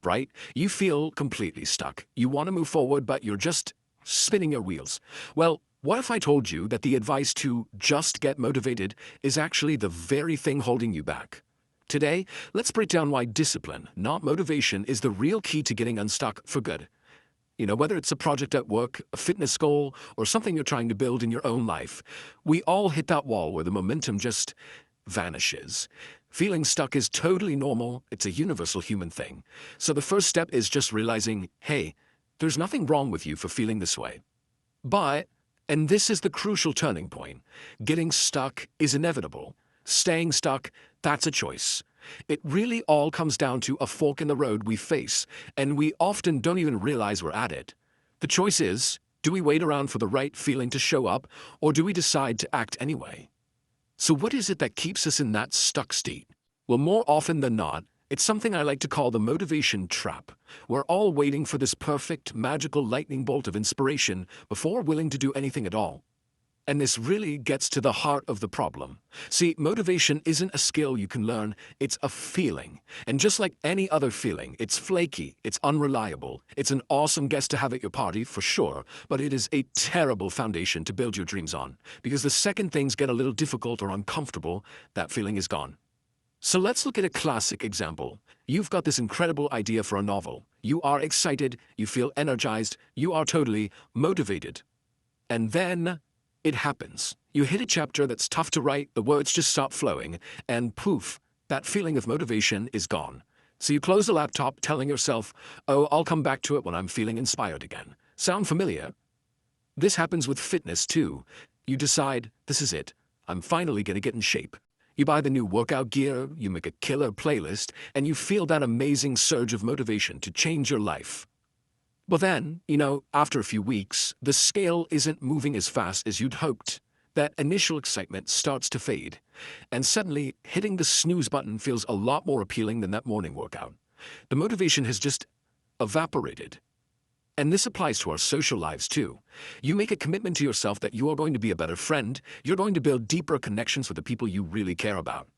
right? You feel completely stuck. You want to move forward, but you're just spinning your wheels. Well, what if I told you that the advice to just get motivated is actually the very thing holding you back? Today, let's break down why discipline, not motivation, is the real key to getting unstuck for good. Whether it's a project at work, a fitness goal, or something you're trying to build in your own life, we all hit that wall where the momentum just vanishes. Feeling stuck is totally normal. It's a universal human thing. So the first step is just realizing, hey, there's nothing wrong with you for feeling this way. But, and this is the crucial turning point, getting stuck is inevitable. Staying stuck, that's a choice. It really all comes down to a fork in the road we face, and we often don't even realize we're at it. The choice is, do we wait around for the right feeling to show up, or do we decide to act anyway? So what is it that keeps us in that stuck state? Well, more often than not, it's something I like to call the motivation trap. We're all waiting for this perfect, magical lightning bolt of inspiration before willing to do anything at all. And this really gets to the heart of the problem. See, motivation isn't a skill you can learn, it's a feeling. And just like any other feeling, it's flaky, it's unreliable, it's an awesome guest to have at your party for sure, but it is a terrible foundation to build your dreams on. Because the second things get a little difficult or uncomfortable, that feeling is gone. So let's look at a classic example. You've got this incredible idea for a novel. You are excited, you feel energized, you are totally motivated. And then it happens. You hit a chapter that's tough to write, the words just stop flowing, and poof, that feeling of motivation is gone. So you close the laptop telling yourself, oh, I'll come back to it when I'm feeling inspired again. Sound familiar? This happens with fitness too. You decide, this is it. I'm finally going to get in shape. You buy the new workout gear, you make a killer playlist, and you feel that amazing surge of motivation to change your life. But then, after a few weeks, the scale isn't moving as fast as you'd hoped. That initial excitement starts to fade, and suddenly hitting the snooze button feels a lot more appealing than that morning workout. The motivation has just evaporated. And this applies to our social lives too. You make a commitment to yourself that you are going to be a better friend, you're going to build deeper connections with the people you really care about.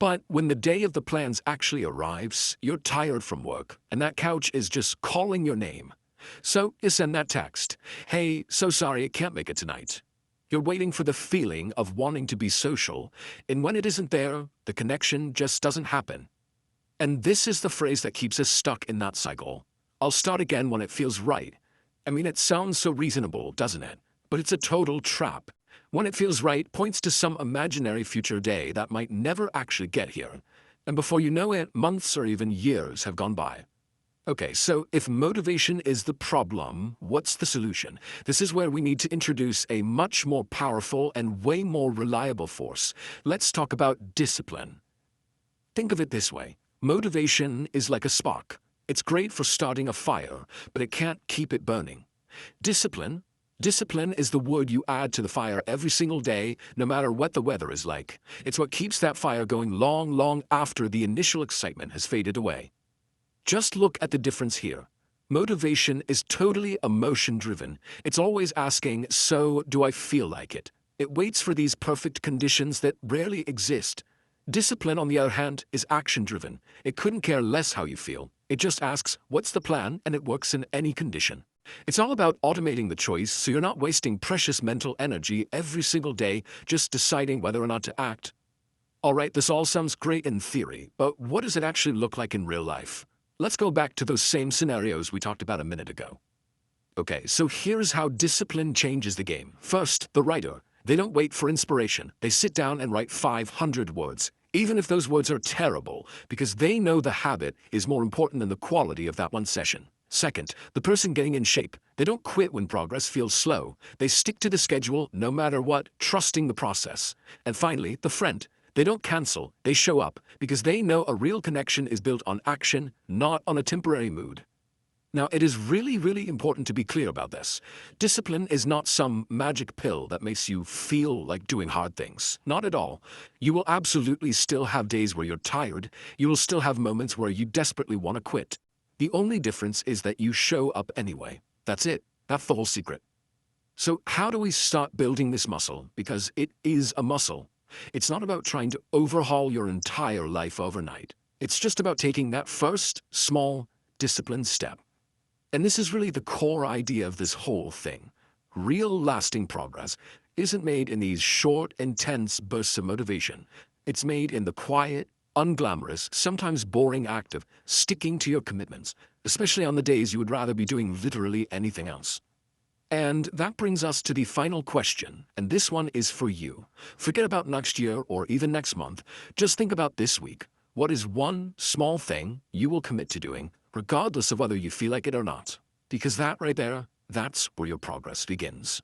But when the day of the plans actually arrives, you're tired from work, and that couch is just calling your name. So you send that text, hey, so sorry I can't make it tonight. You're waiting for the feeling of wanting to be social, and when it isn't there, the connection just doesn't happen. And this is the phrase that keeps us stuck in that cycle. I'll start again when it feels right. I mean, it sounds so reasonable, doesn't it? But it's a total trap. When it feels right points to some imaginary future day that might never actually get here. And before you know it, months or even years have gone by. Okay, so if motivation is the problem, what's the solution? This is where we need to introduce a much more powerful and way more reliable force. Let's talk about discipline. Think of it this way. Motivation is like a spark. It's great for starting a fire, but it can't keep it burning. Discipline is the wood you add to the fire every single day, no matter what the weather is like. It's what keeps that fire going long, long after the initial excitement has faded away. Just look at the difference here. Motivation is totally emotion-driven. It's always asking, so do I feel like it? It waits for these perfect conditions that rarely exist. Discipline, on the other hand, is action-driven. It couldn't care less how you feel. It just asks, what's the plan, and it works in any condition. It's all about automating the choice so you're not wasting precious mental energy every single day just deciding whether or not to act. All right, this all sounds great in theory, but what does it actually look like in real life? Let's go back to those same scenarios we talked about a minute ago. Okay, so here's how discipline changes the game. First, the writer. They don't wait for inspiration. They sit down and write 500 words, even if those words are terrible, because they know the habit is more important than the quality of that one session. Second, the person getting in shape. They don't quit when progress feels slow. They stick to the schedule no matter what, trusting the process. And finally, the friend. They don't cancel, they show up, because they know a real connection is built on action, not on a temporary mood. Now, it is really, really important to be clear about this. Discipline is not some magic pill that makes you feel like doing hard things. Not at all. You will absolutely still have days where you're tired. You will still have moments where you desperately want to quit. The only difference is that you show up anyway. That's it. That's the whole secret. So how do we start building this muscle? Because it is a muscle. It's not about trying to overhaul your entire life overnight. It's just about taking that first, small, disciplined step. And this is really the core idea of this whole thing. Real lasting progress isn't made in these short, intense bursts of motivation. It's made in the quiet, unglamorous, sometimes boring act of sticking to your commitments, especially on the days you would rather be doing literally anything else. And that brings us to the final question, and this one is for you. Forget about next year or even next month. Just think about this week. What is one small thing you will commit to doing, regardless of whether you feel like it or not? Because that right there, that's where your progress begins.